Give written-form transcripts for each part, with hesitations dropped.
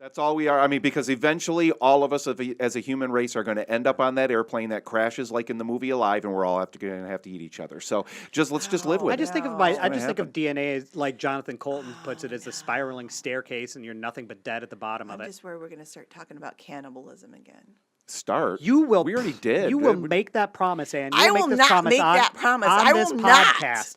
That's all we are. I mean, because eventually all of us as a human race are going to end up on that airplane that crashes like in the movie Alive, and we're all going to have to eat each other. So let's just live with I it. just think of It's I gonna just think of happen. DNA as, like Jonathan Colton puts it, as a spiraling staircase, and you're nothing but dead at the bottom of I'm it. just worried we're going to start talking about cannibalism again. Start. You will. We already did. You will make that promise, Ann. I You'll will make this not promise make on, that promise. on I this will not. podcast.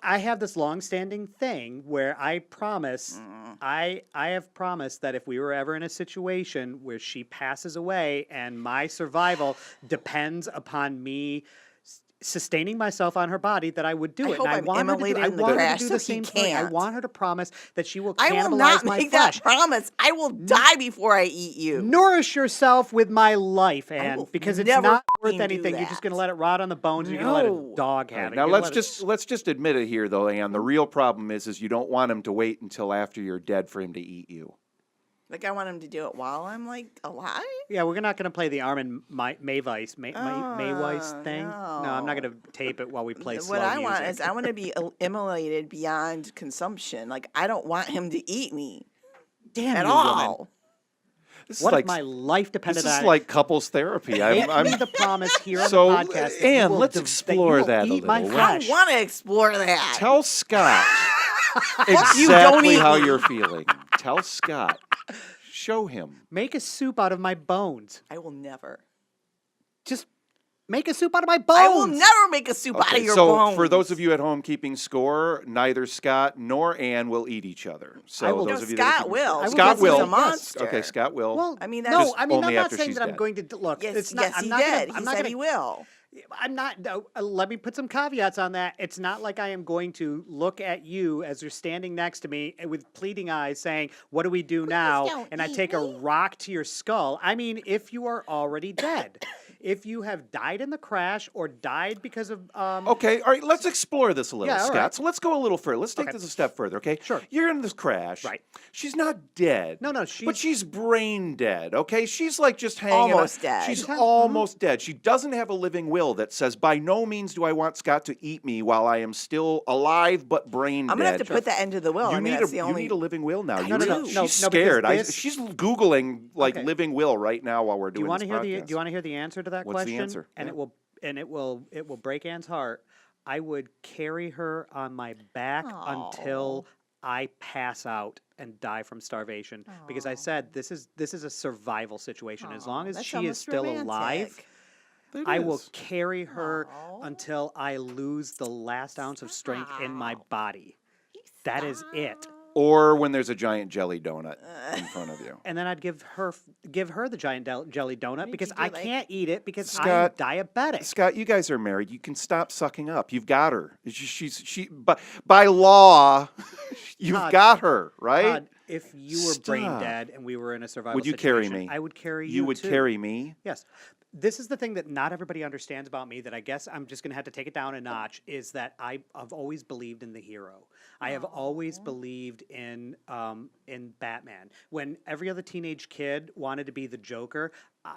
I have this long-standing thing where I promise, I have promised that if we were ever in a situation where she passes away and my survival depends upon me sustaining myself on her body, that I would do I it. hope and I'm want her to do, immolated I in the want her to crash do so the he same thing. I can't. want her to promise that she will I cannibalize will not my make flesh. that promise. I will die before I eat you. Nourish yourself with my life, Ann, will because it's never not worth fucking do anything. You're just that. going to let it rot on the bones, and you're going to let a No. dog All have right, it. now You're gonna let's just admit it here, though, Ann. The real problem is you don't want him to wait until after you're dead for him to eat you. Like, I want him to do it while I'm, like, alive? Yeah, we're not going to play the Armin Mayweis thing. No, I'm not going to tape it while we play slow What I music. want is I want to be immolated beyond consumption. Like, I don't want him to eat me Damn at you, all. woman. This What is if my life depended this on is it? like couples therapy. Make I'm me the promise here on So, the podcast that Ann, you will let's that you explore will that a eat my little. I flesh. want to explore that. Tell Scott you don't exactly eat how me. you're feeling. Tell Scott. Show him. Make a soup out of my bones. I will never. Just make a soup out of my bones. I will never make a soup out of your so bones. for those of you at home keeping score, neither Scott nor Ann will eat each other. So I will- those No, of you that are Scott keeping will. score- will Scott get will. He's a monster. Okay, Scott will. Well, I mean, no, that's- I mean, only I'm not after saying she's that I'm dead. going to look. Yes, it's not. yes, I'm he not did. Gonna, He I'm not said gonna, he will. I'm not. Let me put some caveats on that. It's not like I am going to look at you as you're standing next to me with pleading eyes, saying, "What do we do now?" don't And I eat take a me. rock to your skull. I mean, if you are already dead, if you have died in the crash or died because of Okay, all right, let's explore this a little, Yeah, all Scott. right. So let's go a little further. Let's take Okay. this a step further, okay? Sure. You're in this crash. Right. She's not dead. No, But she's brain dead, okay? She's like just hanging Almost on. dead. She's Mhm. almost dead. She doesn't have a living will that says, by no means do I want Scott to eat me while I am still alive but brain I'm dead. gonna have to put that into the will. You I mean, need that's a the only. you need a living will now. No, You no, really- no, she's no, because scared. this- She's googling like Okay. living will right now while we're Do you doing want this to hear podcast. the? Do you want to hear the answer to that What's the question? answer? And Yeah. it will break Ann's heart. I would carry her on my back until I pass out and die from starvation, because I said this is a survival situation. As long as That's she is almost still romantic. alive, It I will is. carry her Aw. until I lose the last ounce of strength in my body. That is it. Or when there's a giant jelly donut in front of you. And then I'd give her the giant jelly donut, Maybe because do I like- can't eat it because Scott- I'm diabetic. Scott, you guys are married. You can stop sucking up. You've got her. But by law, you've Todd, got her, right? Todd, if you were brain Stop. dead and we were in a survival Would you carry situation, me? I would carry you. You would too. carry me. Yes. This is the thing that not everybody understands about me, that I guess I'm just going to have to take it down a notch, is that I've always believed in the hero. I have always believed in Batman. When every other teenage kid wanted to be the Joker,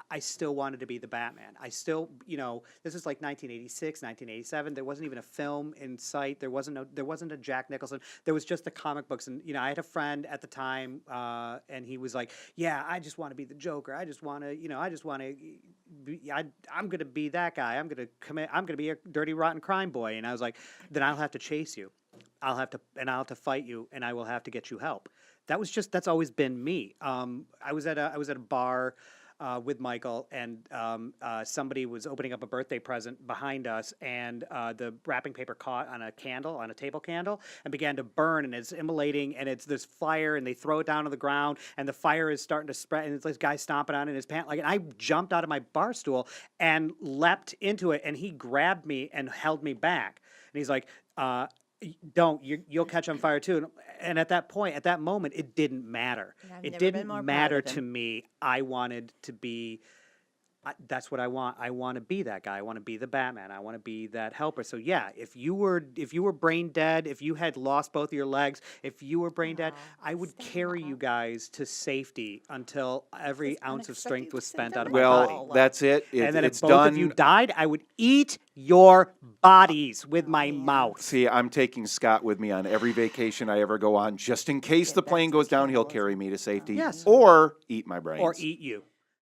I still wanted to be the Batman. I still, this is like 1986, 1987. There wasn't even a film in sight. There wasn't a Jack Nicholson. There was just the comic books. And I had a friend at the time, and he was like, "Yeah, I just want to be the Joker. I just want to, I'm going to be that guy. I'm going to be a dirty, rotten crime boy." And I was like, "Then I'll have to chase you. I'll have to fight you, and I will have to get you help." That's always been me. I was at a bar with Michael, and somebody was opening up a birthday present behind us, and the wrapping paper caught on a table candle, and began to burn, and it's immolating, and it's this fire, and they throw it down to the ground, and the fire is starting to spread, and it's this guy stomping on it in his pants, and I jumped out of my bar stool and leapt into it, and he grabbed me and held me back, and he's like, you'll catch on fire too. And at that moment, it didn't matter. And I've It never been didn't more proud matter of to him. me. I wanted to be That's what I want. I want to be that guy. I want to be the Batman. I want to be that helper. So yeah, if you were brain dead, if you had lost both of your legs, if you were brain dead, I would carry you guys to safety until every ounce of strength was spent out of my body. Well, that's it. And then It's if both done. of you died, I would eat your bodies with my mouth. See, I'm taking Scott with me on every vacation I ever go on, just in case the plane goes down. He'll carry me to safety, Yes. or eat my brains. Or eat you.